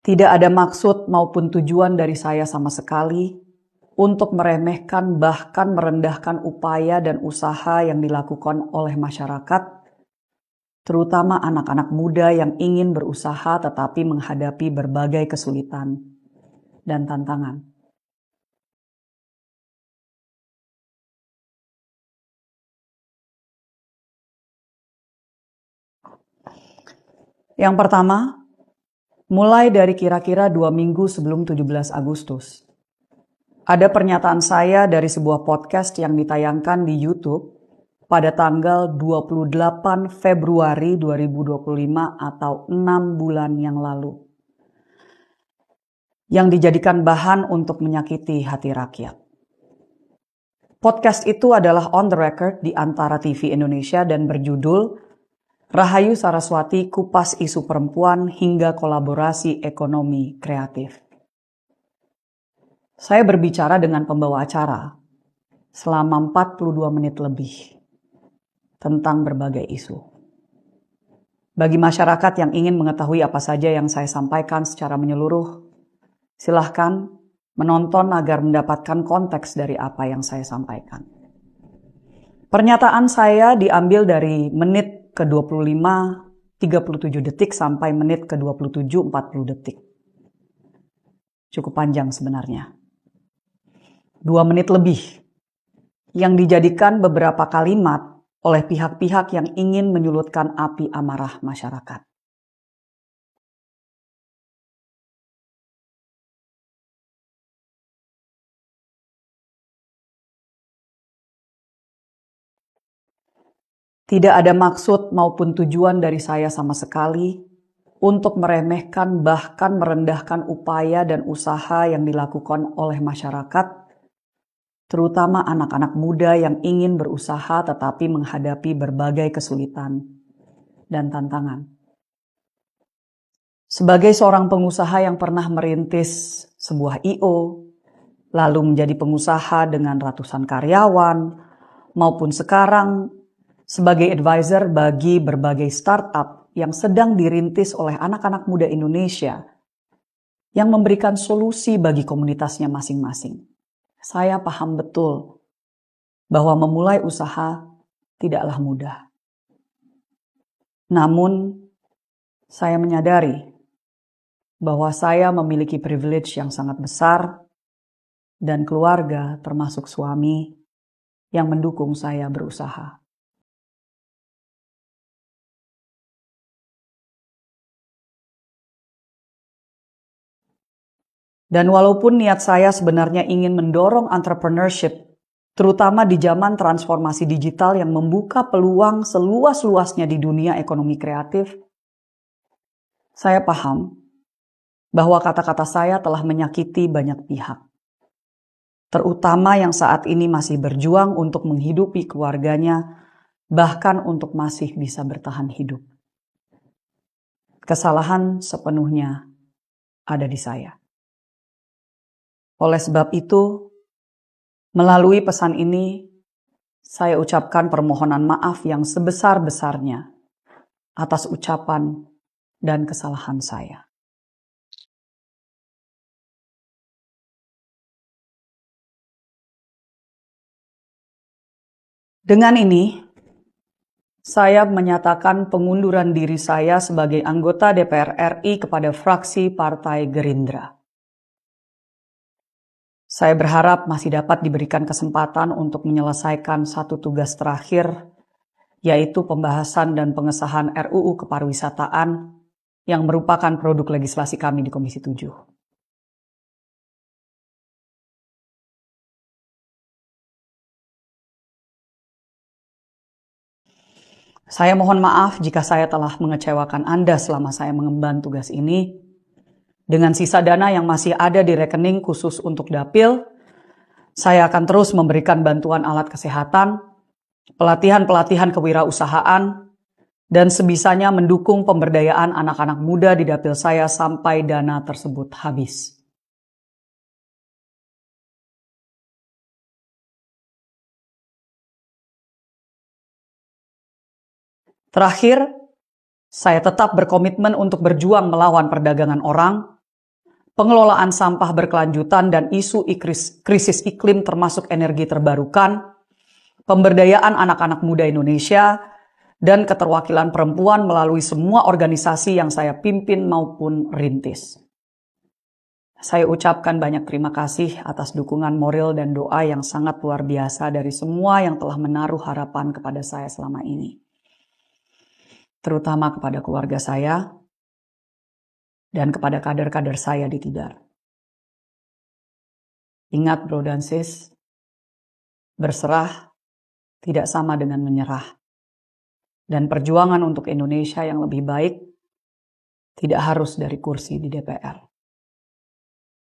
Tidak ada maksud maupun tujuan dari saya sama sekali untuk meremehkan bahkan merendahkan upaya dan usaha yang dilakukan oleh masyarakat, terutama anak-anak muda yang ingin berusaha tetapi menghadapi berbagai kesulitan dan tantangan. Yang pertama, mulai dari kira-kira 2 minggu sebelum 17 Agustus. Ada pernyataan saya dari sebuah podcast yang ditayangkan di YouTube pada tanggal 28 Februari 2025 atau 6 bulan yang lalu. Yang dijadikan bahan untuk menyakiti hati rakyat. Podcast itu adalah on the record di Antara TV Indonesia dan berjudul Rahayu Saraswati Kupas Isu Perempuan hingga Kolaborasi Ekonomi Kreatif. Saya berbicara dengan pembawa acara selama 42 menit lebih tentang berbagai isu. Bagi masyarakat yang ingin mengetahui apa saja yang saya sampaikan secara menyeluruh, silahkan menonton agar mendapatkan konteks dari apa yang saya sampaikan. Pernyataan saya diambil dari menit ke-25, 37 detik sampai menit ke-27, 40 detik. Cukup panjang sebenarnya. 2 menit lebih yang dijadikan beberapa kalimat oleh pihak-pihak yang ingin menyulutkan api amarah masyarakat. Tidak ada maksud maupun tujuan dari saya sama sekali untuk meremehkan bahkan merendahkan upaya dan usaha yang dilakukan oleh masyarakat, terutama anak-anak muda yang ingin berusaha tetapi menghadapi berbagai kesulitan dan tantangan. Sebagai seorang pengusaha yang pernah merintis sebuah I.O., lalu menjadi pengusaha dengan ratusan karyawan, maupun sekarang sebagai advisor bagi berbagai startup yang sedang dirintis oleh anak-anak muda Indonesia yang memberikan solusi bagi komunitasnya masing-masing. Saya paham betul bahwa memulai usaha tidaklah mudah. Namun, saya menyadari bahwa saya memiliki privilege yang sangat besar dan keluarga termasuk suami yang mendukung saya berusaha. Dan walaupun niat saya sebenarnya ingin mendorong entrepreneurship, terutama di zaman transformasi digital yang membuka peluang seluas-luasnya di dunia ekonomi kreatif, saya paham bahwa kata-kata saya telah menyakiti banyak pihak, terutama yang saat ini masih berjuang untuk menghidupi keluarganya, bahkan untuk masih bisa bertahan hidup. Kesalahan sepenuhnya ada di saya. Oleh sebab itu, melalui pesan ini, saya ucapkan permohonan maaf yang sebesar-besarnya atas ucapan dan kesalahan saya. Dengan ini, saya menyatakan pengunduran diri saya sebagai anggota DPR RI kepada fraksi Partai Gerindra. Saya berharap masih dapat diberikan kesempatan untuk menyelesaikan satu tugas terakhir, yaitu pembahasan dan pengesahan RUU Kepariwisataan yang merupakan produk legislasi kami di Komisi 7. Saya mohon maaf jika saya telah mengecewakan Anda selama saya mengemban tugas ini. Dengan sisa dana yang masih ada di rekening khusus untuk dapil, saya akan terus memberikan bantuan alat kesehatan, pelatihan-pelatihan kewirausahaan, dan sebisanya mendukung pemberdayaan anak-anak muda di dapil saya sampai dana tersebut habis. Terakhir, saya tetap berkomitmen untuk berjuang melawan perdagangan orang pengelolaan sampah berkelanjutan dan isu krisis iklim termasuk energi terbarukan, pemberdayaan anak-anak muda Indonesia, dan keterwakilan perempuan melalui semua organisasi yang saya pimpin maupun rintis. Saya ucapkan banyak terima kasih atas dukungan moral dan doa yang sangat luar biasa dari semua yang telah menaruh harapan kepada saya selama ini. Terutama kepada keluarga saya dan kepada kader-kader saya di Tidar. Ingat bro dan sis, berserah tidak sama dengan menyerah. Dan perjuangan untuk Indonesia yang lebih baik tidak harus dari kursi di DPR.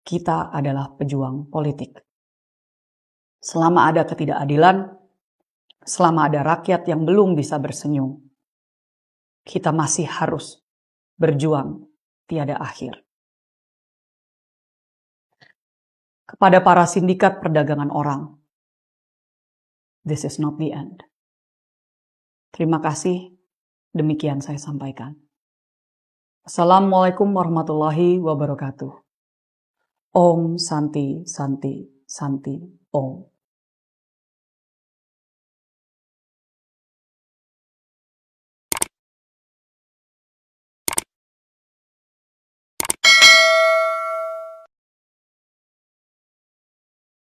Kita adalah pejuang politik. Selama ada ketidakadilan, selama ada rakyat yang belum bisa bersenyum, kita masih harus berjuang tiada akhir. Kepada para sindikat perdagangan orang, this is not the end. Terima kasih, demikian saya sampaikan. Assalamualaikum warahmatullahi wabarakatuh. Om Santi Santi Santi Om.